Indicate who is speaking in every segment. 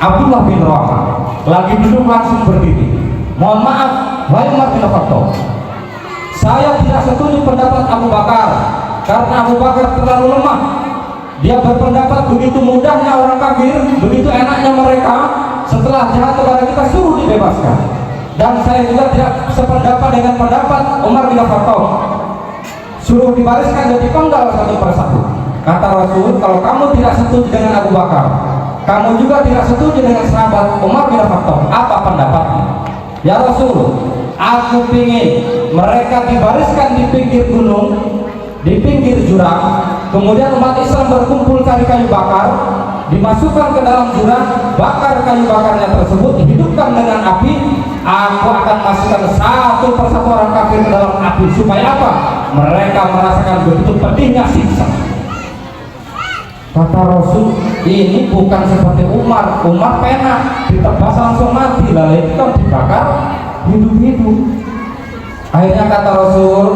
Speaker 1: Abdullah bin Rawahah lagi duduk langsung berdiri. Mohon maaf, wahai Umar bin Khattab, saya tidak setuju pendapat Abu Bakar karena Abu Bakar terlalu lemah. Dia berpendapat begitu mudahnya orang kafir, begitu enaknya mereka, setelah jahat kepada kita suruh dibebaskan. Dan saya juga tidak sependapat dengan pendapat Umar bin Khattab, suruh dibariskan dan dipenggal satu persatu. Kata Rasul, kalau kamu tidak setuju dengan Abu Bakar, kamu juga tidak setuju dengan sahabat Umar bin Khattab, apa pendapatmu? Ya Rasul, aku ingin mereka dibariskan di pinggir gunung, di pinggir jurang, kemudian umat Islam berkumpul cari kayu bakar, dimasukkan ke dalam jurang, bakar kayu bakarnya tersebut, dihidupkan dengan api. Aku akan masukkan satu persatu orang kafir ke dalam api. Supaya apa? Mereka merasakan begitu pedihnya siksa. Kata Rasul, ini bukan seperti Umar. Umar pena ditebas langsung mati, lalu itu kan dibakar hidup-hidup. Akhirnya kata Rasul,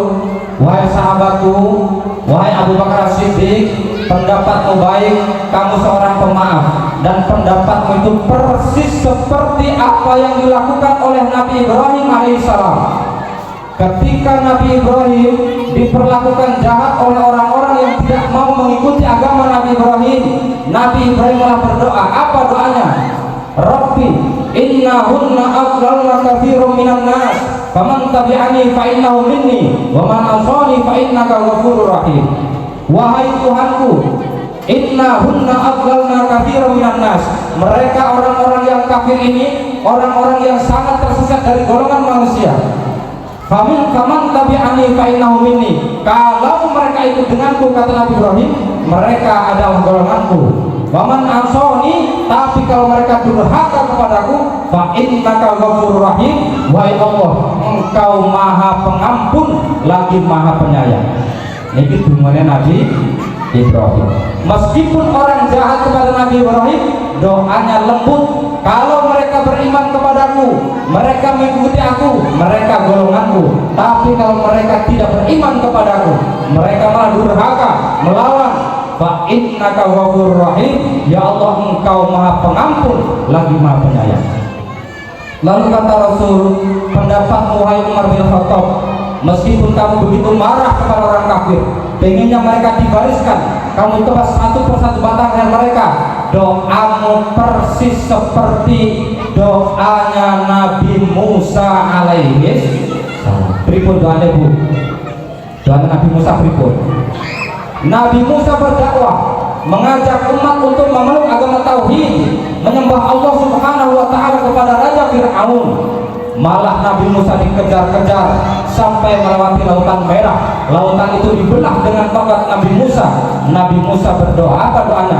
Speaker 1: wahai sahabatku, wahai Abu Bakar As-Siddiq, pendapatmu baik, kamu seorang pemaaf, dan pendapatmu itu persis seperti apa yang dilakukan oleh Nabi Ibrahim alaihissalam. Ketika Nabi Ibrahim diperlakukan jahat oleh orang-orang yang tidak mau mengikuti agama Nabi Ibrahim, Nabi Ibrahim malah berdoa. Apa doanya? Rabbi innahunna adlalna katsiran minan nas, faman tabi'ani fa innahu minni wa man 'asani fa innaka ghafurur rahim. Wahai Tuhanku, innahunna adlalna katsiran minan nas, mereka orang-orang yang kafir ini orang-orang yang sangat tersesat dari golongan manusia. Faman tabi'ani fa innahu minni, kalau mereka ikut denganku, kata Nabi Ibrahim, mereka adalah golonganku. Waman ansoni, tapi kalau mereka durhaka kepadaku, fa innaka ghafurur rahim, wahai Allah, engkau maha pengampun lagi maha penyayang. Ini dungannya Nabi Ibrahim. Meskipun orang jahat kepada Nabi Ibrahim, doanya lembut. Kalau mereka beriman kepadaku, mereka mengikuti aku, mereka golonganku. Tapi kalau mereka tidak beriman kepadaku, mereka malah durhaka, melawan. Fa innaka ghafurur rahim, ya Allah, engkau maha pengampun lagi maha penyayang. Lalu kata Rasul, pendapatmu wahai Umar bin Khattab, meskipun kamu begitu marah kepada orang kafir, pengennya mereka dibariskan, kamu tebas satu persatu batang leher mereka, doamu persis seperti doanya Nabi Musa alaihi salam. Pripun doanya Bu? Doanya Nabi Musa pripun? Nabi Musa berdakwah, mengajak umat untuk memeluk agama tauhid, menyembah Allah Subhanahu wa taala kepada Raja Fir'aun. Malah Nabi Musa dikejar-kejar sampai melewati lautan merah. Lautan itu dibelah dengan tongkat Nabi Musa. Nabi Musa berdoa, apa doanya?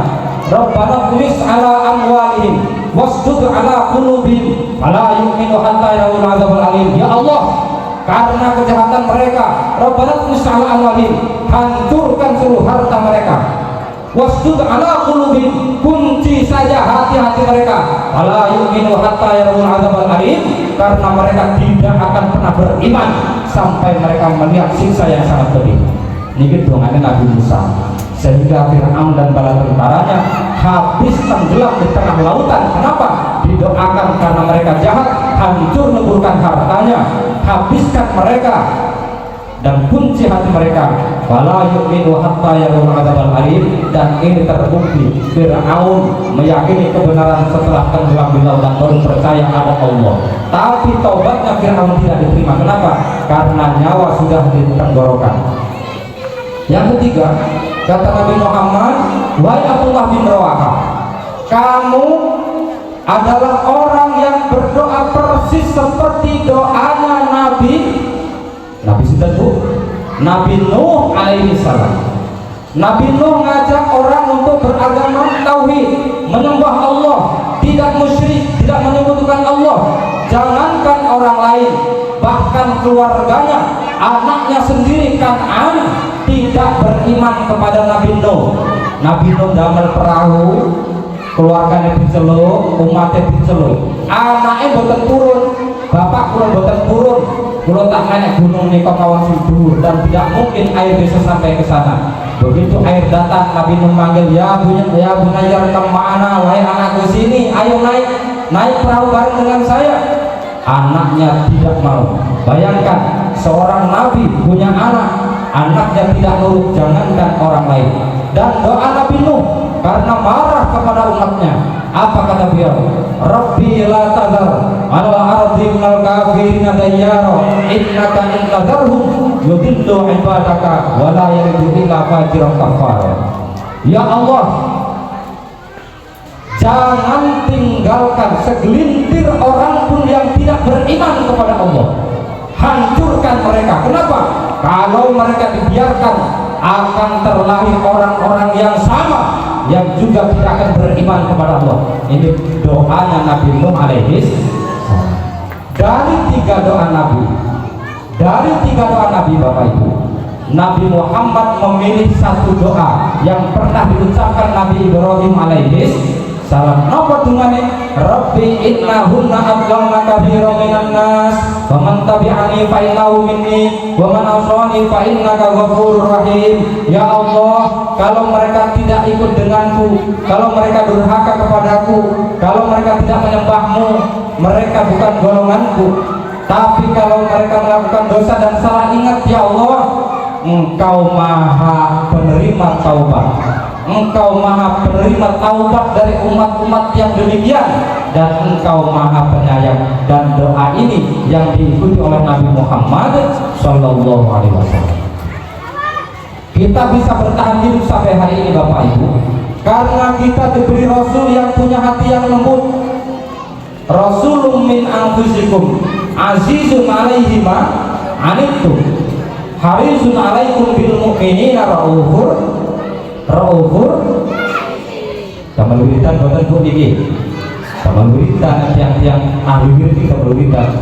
Speaker 1: Rabbana tumis ala amwalihim wasdud ala qulubihim fala yu'minu hatta yarawul adzabal alim. Ya Allah, karena kejahatan mereka, Rabbana tumis ala amwalihim, hancurkan seluruh harta mereka. Wasdud ala qulubihim, kunci saja hati-hati mereka. Fala yu'minu hatta yarawul adzabal alim, karena mereka tidak akan pernah beriman sampai mereka melihat siksa yang sangat pedih. Ini doanya Nabi Musa, sehingga Fir'aun dan bala tentaranya habis tenggelam di tengah lautan. Kenapa? Didoakan karena mereka jahat, hancur leburkan hartanya, habiskan mereka, dan kunci hati mereka. Wala yu'minu hatta yarawul adzabal alim. Dan ini terbukti Fir'aun meyakini kebenaran setelah tenggelam di lautan, baru percaya ada Allah. Tapi taubatnya Fir'aun tidak diterima. Kenapa? Karena nyawa sudah di tenggorokan. Yang ketiga, kata Nabi Muhammad, wahai Abdullah bin Rawahah, kamu adalah orang yang berdoa persis seperti doanya Nabi sudah Bu, Nabi Nuh alaihi salam. Nabi Nuh ngajak orang untuk beragama tauhid, menyembah Allah, tidak musyrik, tidak menyekutukan Allah. Jangankan orang lain, bahkan keluarganya, anaknya sendiri Kan'an tidak beriman kepada Nabi Nuh. Nabi Nuh damel perahu, keluarganya diceluk, umatnya diceluk, anaknya boten turun, bapak kula boten turun, Kalau tak naik gunung nih kawan sudur dan tidak mungkin air bisa sampai ke sana. Begitu air datang, Nabi memanggil, ya Bunayya kemana? Wahai anakku sini, ayo naik perahu bareng dengan saya. Anaknya tidak mau. Bayangkan seorang Nabi punya anaknya tidak nurut, jangankan orang lain. Dan doa Nabi Nuh karena marah kepada umatnya, apa kata beliau? Rabbi la tadhar ala ardi minal kafirina dayyara innaka in tadharhum yudillu ibadaka wa la yalidu illa fajiran kafara. Ya Allah, jangan tinggalkan segelintir orang pun yang tidak beriman kepada Allah. Hancurkan mereka. Kenapa? Kalau mereka dibiarkan, akan terlahir orang-orang yang sama yang juga tidak akan beriman kepada Allah. Ini doanya Nabi Nuh alaihi salam. Dari tiga doa Nabi Bapak Ibu, Nabi Muhammad memilih satu doa yang pernah diucapkan Nabi Ibrahim alaihi salam. Apa dungane? Rabbi innahunna adlalna katsiran minan nas wa man tabi'ani fa innahu minni wa man asani fa innaka ghafurur rahim. Ya Allah, kalau mereka tidak ikut denganku, kalau mereka durhaka kepadaku, kalau mereka tidak menyembahmu, mereka bukan golonganku. Tapi kalau mereka melakukan dosa dan salah, ingat ya Allah, Engkau maha penerima taubat. Engkau maha penerima taubat dari umat-umat yang demikian, dan Engkau maha penyayang. Dan doa ini yang diikuti oleh Nabi Muhammad Sallallahu Alaihi Wasallam. Kita bisa bertahan hidup sampai hari ini Bapak Ibu karena kita diberi Rasul yang punya hati yang lembut. Rasulun min anfusikum azizun alaihi ma anittum harisun alaikum bil mu'minina raufur taman wiridan boten bu niki taman wiridan yang ahli wirid kita berwiridan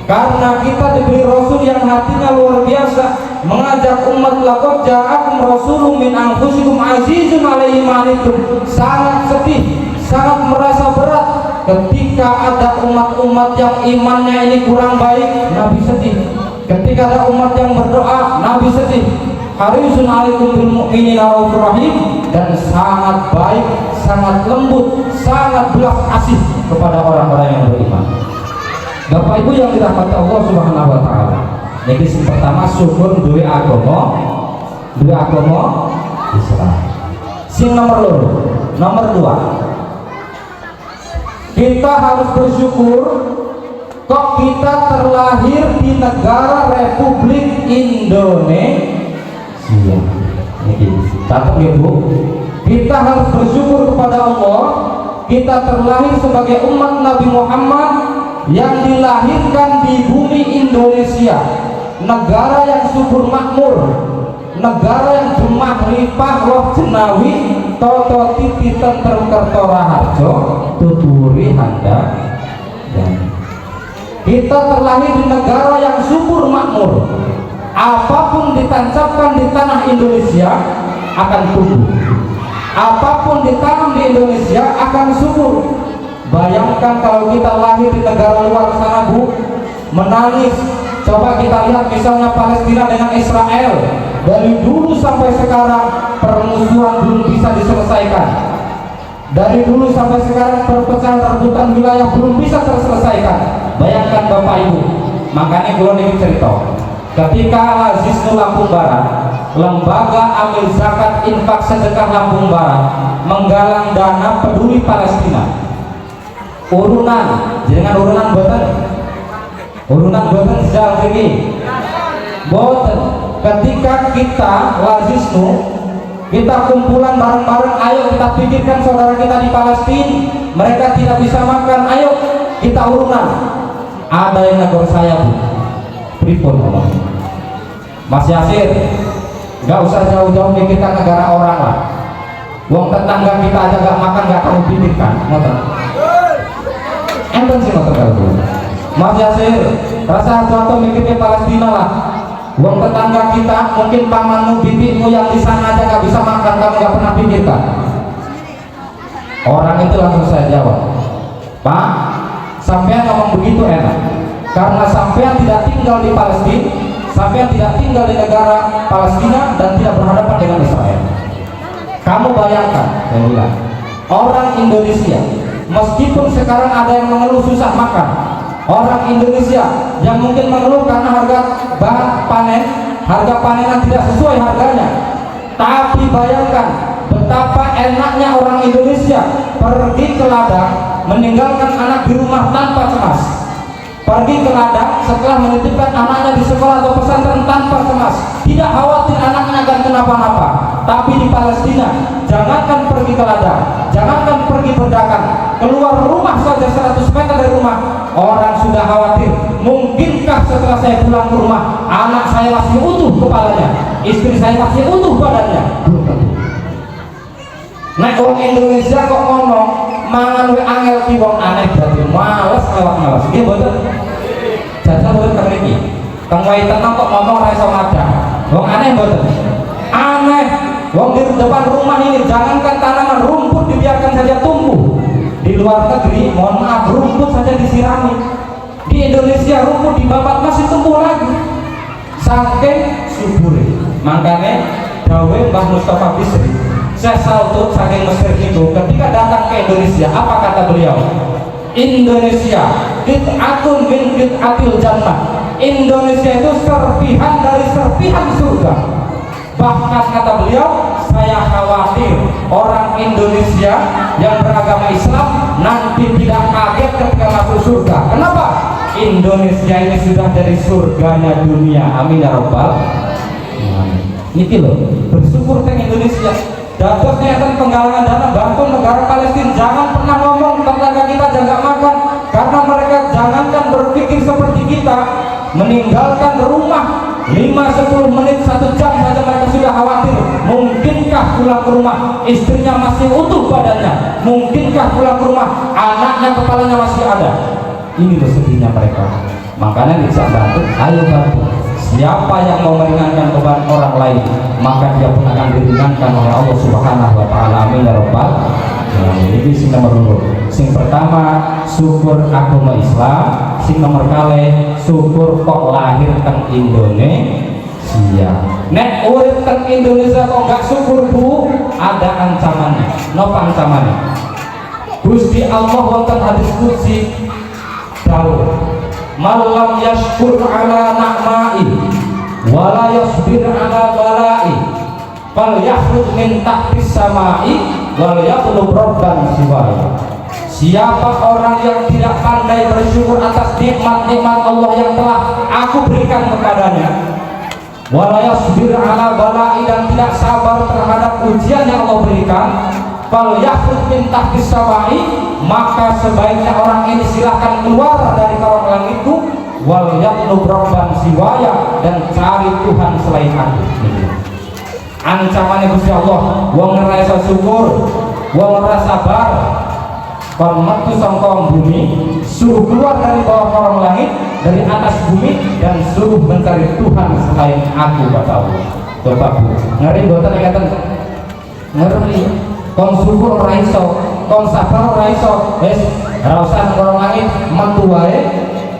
Speaker 1: karena kita diberi Rasul yang hatinya luar biasa, mengajak umat laqad ja'akum rasulun min anfusikum azizun alaihi ma anittum. Sangat sedih, sangat merasa berat ketika ada umat-umat yang imannya ini kurang baik, Nabi sedih. Ketika ada umat yang berdoa, Nabi sedih. Harisun alaikum bil mu'minina raufur rahim, dan sangat baik, sangat lembut, sangat belas kasih kepada orang-orang yang beriman. Bapak Ibu yang dirahmati Allah Subhanahu wa taala. Jadi pertama syukur duwe agama Islam. Sing nomor 2. Kita harus bersyukur kok kita terlahir di negara Republik Indonesia. Catat ya Bu. Kita harus bersyukur kepada Allah, kita terlahir sebagai umat Nabi Muhammad yang dilahirkan di bumi Indonesia, negara yang subur makmur, negara yang gemah ripah roh jenawi toto titi tentrem kertora harjo tuturi handa. Dan kita terlahir di negara yang subur makmur. Apapun ditancapkan di tanah Indonesia akan tumbuh, apapun ditanam di Indonesia akan subur. Bayangkan kalau kita lahir di negara luar sana Bu, menangis. Coba kita lihat misalnya Palestina dengan Israel, dari dulu sampai sekarang permusuhan belum bisa diselesaikan. Dari dulu sampai sekarang perpecahan rebutan wilayah belum bisa terselesaikan. Bayangkan Bapak Ibu. Makanya kalau ini cerita, ketika Lazisnu Lampung Barat, lembaga amil zakat infak sedekah Lampung Barat menggalang dana peduli Palestina, urunan jangan urunan boten sejauh ini boten. Ketika kita Lazisnu, kita kumpulan bareng-bareng, ayo kita pikirkan saudara kita di Palestina, mereka tidak bisa makan, ayo kita urunan. Ada yang negor saya Bu, pripun ngomong Mas Yasir, nggak usah jauh-jauh mikirkan negara orang lah, wong tetangga kita aja gak makan gak kamu pikirkan, ngoten enten sih ngoten kalau Mas Yasir, rasa jatuh mikirnya Palestina lah, wong tetangga kita mungkin pamanmu bibimu yang di sana aja gak bisa makan, kamu gak pernah pikirkan. Orang itu langsung saya jawab, Pak, sampean ngomong begitu enak, karena sampean tidak tinggal di Palestina, sampean tidak tinggal di negara Palestina dan tidak berhadapan dengan Israel. Kamu bayangkan, saya bilang, orang Indonesia meskipun sekarang ada yang mengeluh susah makan, orang Indonesia yang mungkin mengeluh karena harga bahan panen, harga panenan tidak sesuai harganya, tapi bayangkan betapa enaknya orang Indonesia pergi ke ladang meninggalkan anak di rumah tanpa cemas, pergi ke ladang setelah menitipkan anaknya di sekolah atau pesantren tanpa cemas, tidak khawatir anaknya akan kenapa-napa. Tapi di Palestina, jangankan pergi ke ladang, jangankan pergi berdagang, keluar rumah saja 100 meter dari rumah, orang sudah khawatir, mungkinkah setelah saya pulang ke rumah anak saya masih utuh kepalanya, istri saya masih utuh badannya? Belum tentu. Nah, orang Indonesia kok ngomong mangan we angel ki wong aneh, berarti males lewat males. Nggih mboten? Jajal mboten teng mriki. Teng wae tenang kok ngomong ra iso madang. Wong aneh mboten? Aneh. Wong di depan rumah ini jangankan tanaman, rumput dibiarkan saja tumbuh. Di luar negeri, mohon maaf, rumput saja disirami. Di Indonesia rumput dibabat masih tumbuh lagi. Saking subure. Makanya dawe Mbah Mustafa Bisri, Syekh Saltut saking Mesir itu ketika datang ke Indonesia, apa kata beliau? Indonesia qit'atun min qit'atil jannah. Indonesia itu serpihan dari serpihan surga. Bahkan kata beliau, saya khawatir orang Indonesia yang beragama Islam nanti tidak kaget ketika masuk surga. Kenapa? Indonesia ini sudah dari surganya dunia. Amin ya rabbal alamin. Niki loh, bersyukur teng Indonesia. Datosnya akan penggalangan dana bantu negara Palestina. Jangan pernah ngomong tetangga kita jaga makan, karena mereka jangankan berpikir seperti kita, meninggalkan rumah 5-10 menit 1 jam saja mereka sudah khawatir. Mungkinkah pulang ke rumah istrinya masih utuh badannya? Mungkinkah pulang ke rumah anaknya kepalanya masih ada? Ini sedihnya mereka. Makanya bisa bantu, ayo bantu. Siapa yang mau meringankan beban orang lain, maka dia pun akan diringankan oleh Allah Subhanahu wa taala. Amin ya rabbal alamin. Ini sing nomor 2. Sing pertama, syukur agama Islam. Sing nomor kali, syukur kok lahir teng Indonesia. Nek urip teng Indonesia kok gak syukur Bu, ada ancamannya. Napa ancamannya? Gusti Allah wonten hadis qudsi dawuh, malam yashkur ala na'ma'i wala yasbir ala bala'i fal yakhruj min tahtis sama'i wal yatlub rabban siwaya. Siapa orang yang tidak pandai bersyukur atas nikmat-nikmat Allah yang telah aku berikan kepadanya, wala yasbir ala bala'i, dan tidak sabar terhadap ujian yang Allah berikan, fal yakhruj min tahtis sama'i, maka sebaiknya orang ini silahkan keluar dari kolong langitku, wal yatlub rabban siwaya, dan cari Tuhan selain aku. Ancamannya Gusti Allah, wong ngerasa syukur, wong ngerasa sabar, kon metu sangka bumi, suruh keluar dari bawah kolong langit, dari atas bumi, dan suruh mencari Tuhan selain aku, kata Allah. Coba Bu, ngeri boten ngeten, ngeri. Kon syukur ora iso, kon sabar ora iso, wis ora usah kolong langit, metu wae.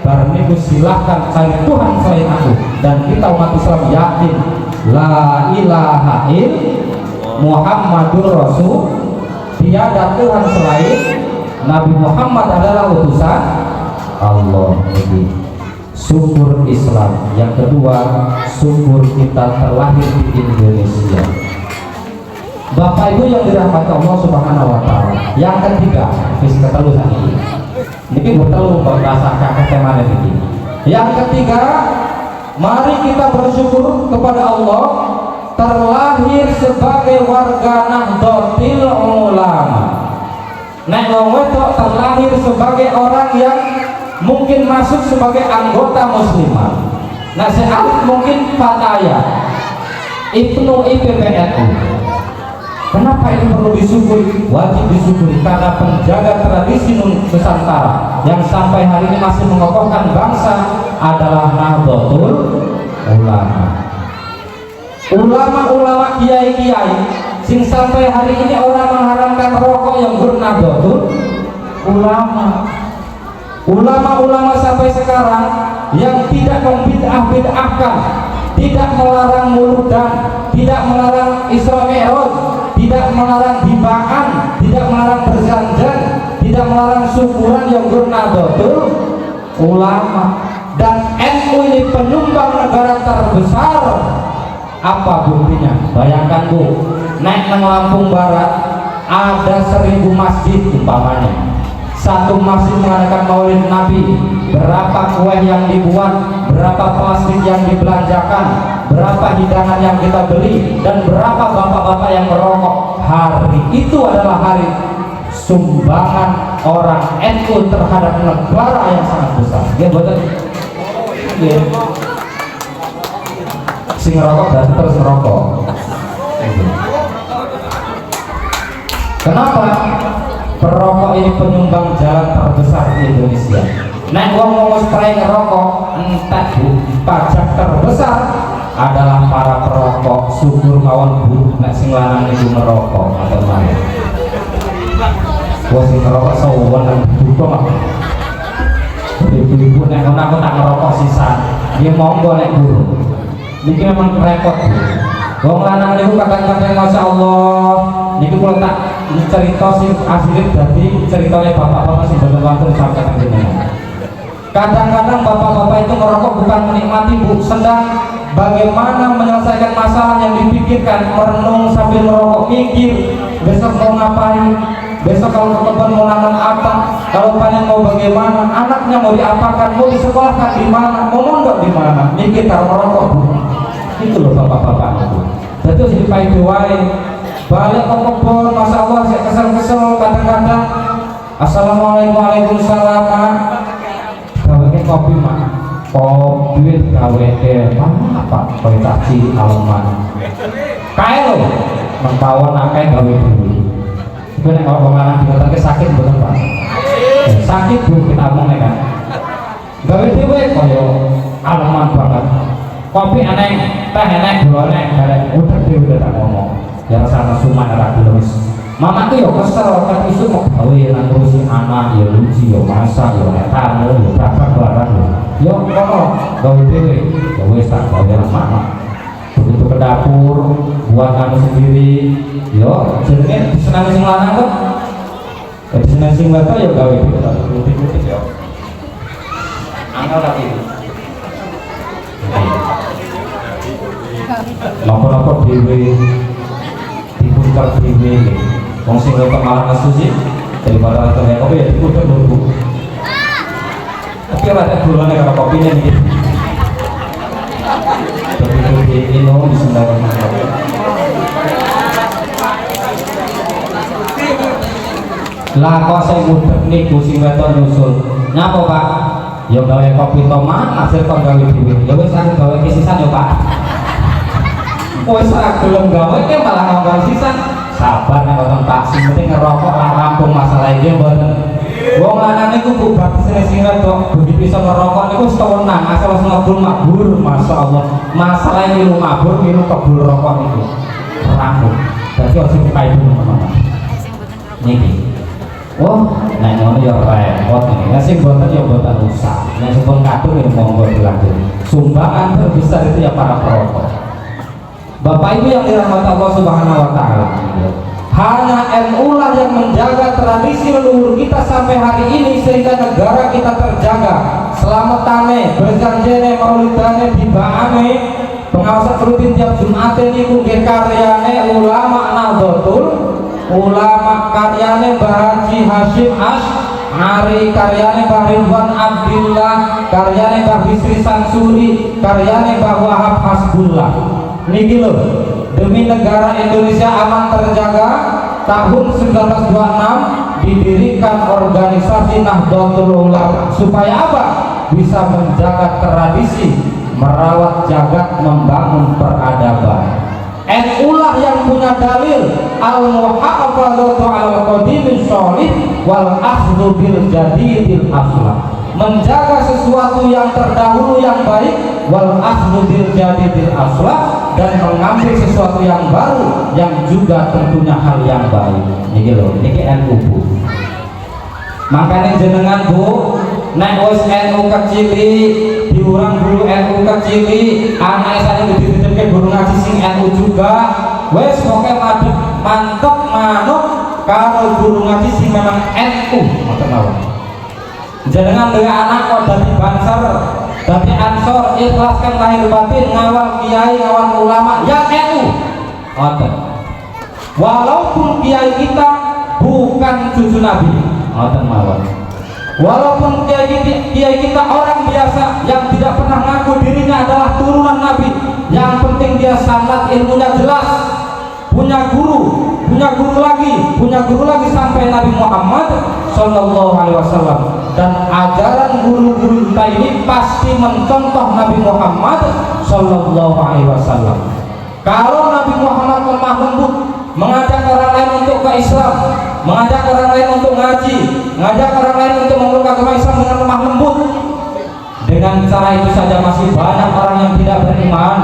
Speaker 1: Bar niku silahkan cari Tuhan selain aku. Dan kita umat Islam yakin la ilaha illallah Muhammadur Rasul, tiada Tuhan selain Nabi Muhammad adalah utusan Allah. Jadi syukur Islam. Yang kedua, syukur kita terlahir di Indonesia. Bapak Ibu yang dirahmati Allah Subhanahu wa taala. Yang ketiga, wis ketelu sakniki. Niki bertelu bahasa kakek temane iki. Yang ketiga, mari kita bersyukur kepada Allah terlahir sebagai warga Nahdlatul Ulama. Nek wong wedok terlahir sebagai orang yang mungkin masuk sebagai anggota muslimah. Nah, sealit mungkin Fataya Ibnu IPPNU. Kenapa ini perlu disyukuri? Wajib disyukuri karena penjaga tradisi Nusantara yang sampai hari ini masih mengokohkan bangsa adalah Nahdlatul Ulama. Ulama-ulama kiai-kiai sing sampai hari ini orang mengharamkan rokok yang Nahdlatul Ulama. Ulama-ulama sampai sekarang yang tidak membid'ah-bid'ahkan, tidak melarang muludan, tidak melarang Isra Mi'raj, tidak melarang hibaan, tidak melarang berjanjian, tidak melarang syukuran yang bernadotul ulama. Dan NU ini penyumbang negara terbesar. Apa buktinya? Bayangkan Bu, naik ke Lampung Barat ada 1000 masjid umpamanya. Satu masjid mengadakan maulid Nabi, berapa kue yang dibuat, berapa plastik yang dibelanjakan, berapa hidangan yang kita beli, dan berapa bapak-bapak yang merokok. Hari itu adalah hari sumbangan orang NU terhadap negara yang sangat besar. Ya betul. Ya. Sing ngerokok berarti terus ngerokok. Kenapa? Perokok ini penyumbang jalan terbesar di Indonesia. Nek wong mau spray ngerokok, entek Bu, pajak terbesar adalah para perokok. Syukur mawon Bu, nek sing lanang itu ngerokok atau mana? Gua sing ngerokok sawan nang buka mah. Ibu-ibu nek ngono aku tak ngerokok sisa. Dia monggo nek guru. Niki memang repot Bu. Wong lanang niku kadang-kadang Masya Allah niki kula tak cerita sing asli dadi ceritanya bapak-bapak sing boten wonten sampeyan jenengan. Kadang-kadang bapak-bapak itu ngerokok bukan menikmati Bu, sedang bagaimana menyelesaikan masalah yang dipikirkan, merenung sambil merokok, mikir besok mau ngapain, besok kalau ke kebun mau nanam apa, kalau panen mau bagaimana, anaknya mau diapakan, mau disekolahkan di mana, mau mondok di mana, mikir kalau merokok Bu. Itu loh bapak-bapak itu. Jadi jadi pahit wae. Balik ke kebun, Masya Allah saya kesel-kesel kadang-kadang. Assalamualaikum waalaikumsalam. Gawe kopi mah. Kopi gawe apa? Kopi taci alman. Kae lho. Mentawon akeh gawe dulu. Iku nek wong lanang dikatakan sakit betul Pak. Sakit Bu kita omong kan. Gawe dhewe kaya alman banget. Kopi aneh, teh aneh, gula aneh, bareng udah dhewe tak ngomong. Ya rasane suman ora gelem. Mama tuh yo kesel kan isu mau gawe nang ngurusi anak ya lucu yo masak yo tamu yo bakar barang yo kono gawe dhewe ya wis tak gawe nang mama. Begitu ke dapur buat anu sendiri yo jenenge disenangi sing lanang kok. Disenangi sing wedok yo gawe dhewe putih-putih yo. Angel lagi. Nopo-nopo dhewe diputar dhewe wong sing kok malah nesu sih daripada teh kopi ya diputar dulu tapi ada gulanya kalau kopinya nih begitu diinum disembahkan lah kok saya mudek nih sing weton nyusul nyapa Pak ya gawe kopi tomat hasil kok gawe dhewe ya wis aku gawe kisisan ya Pak wis ora gelem gawe ke malah nggawe sisan sabar nek wonten Pak sing penting ngerokok lah rampung masalah iki mboten wong lanang niku Bu batisne sing wedok begitu iso ngerokok niku sewenang asal wis ngebul mabur masyaallah masalah iki mabur niku kebul rokok niku rampung dadi ojo kae teman-teman niki oh nek ngono ya repot iki nek sing boten ya boten usah nek sing pun kadung ya monggo dilanjut sumbangan terbesar itu ya para perokok. Bapak Ibu yang dirahmati Allah Subhanahu wa taala. Hanya NU lah yang menjaga tradisi leluhur kita sampai hari ini sehingga negara kita terjaga. Selamatane, berjanjene, maulidane, bibaane, pengawasan rutin tiap Jumat ini mungkin karyane ulama Nahdlatul Ulama, karyane Mbah Haji Hasyim Ari, karyane Mbah Ridwan Abdillah, karyane Mbah Bisri Sansuri, karyane Mbah Wahab Hasbullah. Niki loh, demi negara Indonesia aman terjaga, tahun 1926 didirikan organisasi Nahdlatul Ulama supaya apa? Bisa menjaga tradisi, merawat jagat, membangun peradaban. NU lah yang punya dalil al-muhafadzatu 'alal qadimis sholih wal akhdhu bil jadidil aflah. Menjaga sesuatu yang terdahulu yang baik wal akhdhu bil jadidil aflah, dan mengambil sesuatu yang baru yang juga tentunya hal yang baik. Niki lho, niki NU Bu. Makanya jenengan Bu nek wis NU kecili diurang dulu NU kecili anak saya dititipke guru ngaji sing NU juga wis pokoke mantep manut kalau guru ngaji sing memang NU ngoten mawon. Jenengan duwe anak kok dadi Banser, dadi Ansor, ikhlaskan lahir batin ngawal kiai, ngawal ulama yang NU. Ngoten. Walaupun kiai kita bukan cucu Nabi, ngoten mawon. Walaupun kiai kita orang biasa yang tidak pernah ngaku dirinya adalah turunan Nabi, yang penting dia sanad ilmunya jelas, punya guru lagi sampai Nabi Muhammad Sallallahu Alaihi Wasallam, dan ajaran guru-guru kita ini pasti mencontoh Nabi Muhammad Sallallahu Alaihi Wasallam. Kalau Nabi Muhammad lemah lembut, mengajak orang lain untuk ke Islam, mengajak orang lain untuk ngaji, mengajak orang lain untuk memeluk agama Islam dengan lemah lembut, dengan cara itu saja masih banyak orang yang tidak beriman,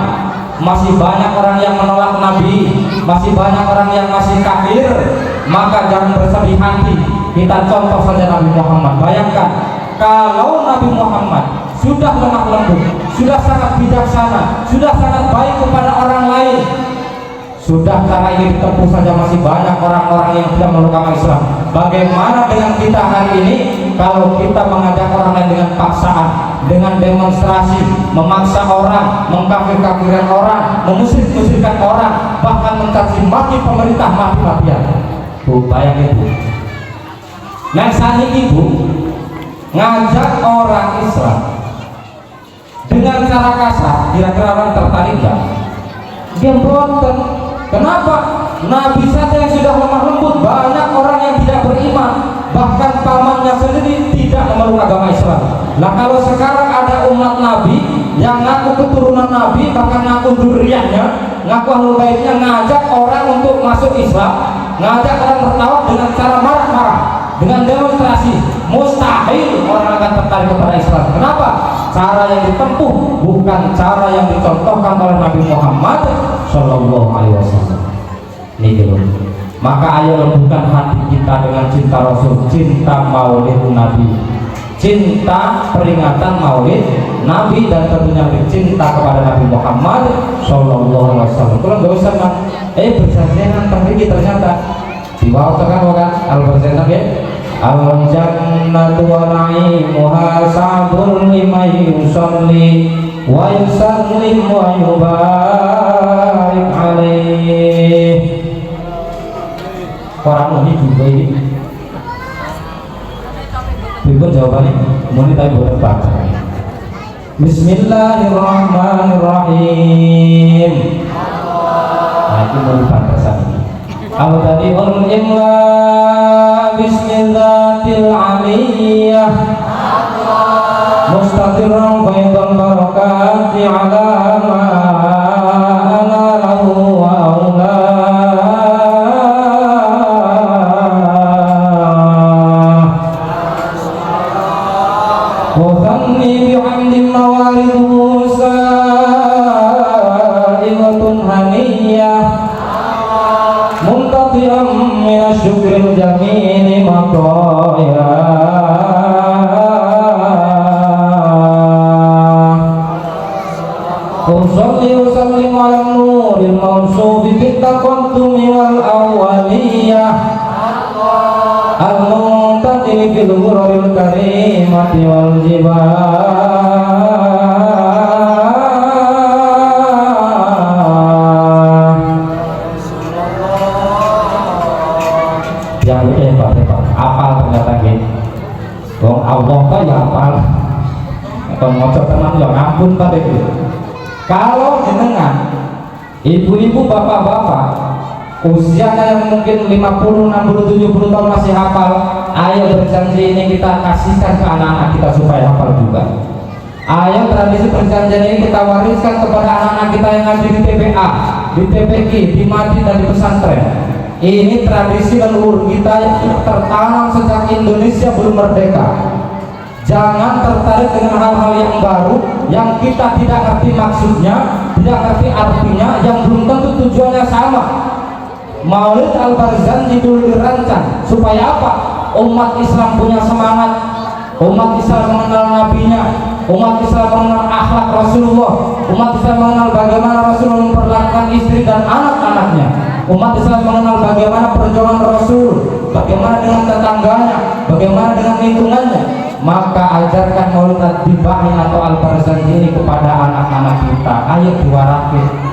Speaker 1: masih banyak orang yang menolak Nabi, masih banyak orang yang masih kafir. Maka jangan bersedih hati, kita contoh saja Nabi Muhammad. Bayangkan kalau Nabi Muhammad sudah lemah lembut, sudah sangat bijaksana, sudah sangat baik kepada orang lain, sudah cara ini ditempuh saja masih banyak orang-orang yang tidak memeluk agama Islam. Bagaimana dengan kita hari ini kalau kita mengajak orang lain dengan paksaan, dengan demonstrasi, memaksa orang, mengkafir-kafirkan orang, memusyrik-musyrikkan orang, bahkan mencaci maki pemerintah mati-matian. Bu, bayangin Bu, nah saat ini Bu ngajak orang Islam dengan cara kasar, kira-kira orang tertarik nggak? Dia boten. Kenapa? Nabi saja yang sudah lemah lembut, banyak orang yang tidak beriman, bahkan pamannya sendiri tidak memeluk agama Islam. Nah kalau sekarang ada umat Nabi yang ngaku keturunan Nabi, bahkan ngaku dzurriyyahnya, ngaku ahlul baitnya, ngajak orang untuk masuk Islam, ngajak orang bertawaf dengan cara marah-marah, dengan demonstrasi, mustahil orang akan tertarik kepada Islam. Kenapa? Cara yang ditempuh bukan cara yang dicontohkan oleh Nabi Muhammad Sallallahu Alaihi Wasallam. Ini dulu. Maka ayo lembukan hati kita dengan cinta Rasul, cinta Maulid Nabi, cinta peringatan Maulid Nabi, dan tentunya cinta kepada Nabi Muhammad Sallallahu Alaihi Wasallam. Kalau nggak usah kan, bersajian tertinggi ternyata di bawah tekan bukan al-bersajian ya. Al-jannatu wa na'imuha sa'bul liman yusalli wa yusallim wa yubarik alaih. Orang ini juga ini Ibu jawabannya mungkin tapi boleh baca. Bismillahirrahmanirrahim. Nah itu mau dibaca ini. Al-tadi'ul imla bismillatil aliyah mustatirran faydan barakati ala ma'ana lahu wa awla. Wazanni bihamdi mawaridu sa'ilatun haniyah muntati'am minasyukril jamini maqaya. Usalli usallim ala nuril mawsufi bitaqaddumi wal awwaliyah al-muntaqimi fil ghuraril karimati wal jibal. Yang hebat-hebat apal ternyata gitu. Wong Allah kok ya apal. Kalau ngocok teman ya ngampun pada gitu. Kalau jenengan ibu-ibu, bapak-bapak usianya yang mungkin 50, 60, 70 tahun masih hafal, ayo berjanji ini kita kasihkan ke anak-anak kita supaya hafal juga. Ayo tradisi perjanjian ini kita wariskan kepada anak-anak kita yang ada di TPA, di TPQ, di Masjid dan di pesantren. Ini tradisi leluhur kita yang tertanam sejak Indonesia belum merdeka. Jangan tertarik dengan hal-hal yang baru yang kita tidak ngerti maksudnya, tidak ngerti artinya, yang belum tentu tujuannya sama. Maulid Al-Barzanji dulu dirancang supaya apa? Umat Islam punya semangat, Umat Islam mengenal nabinya, umat Islam mengenal akhlak Rasulullah, umat Islam mengenal bagaimana Rasulullah memperlakukan istri dan anak-anaknya, umat Islam mengenal bagaimana perjuangan Rasul, bagaimana dengan tetangganya, bagaimana dengan lingkungannya. Maka ajarkan Maulid Ad-Dibahin atau Al-Barzanji ini kepada anak-anak kita. Ayo diwarakin.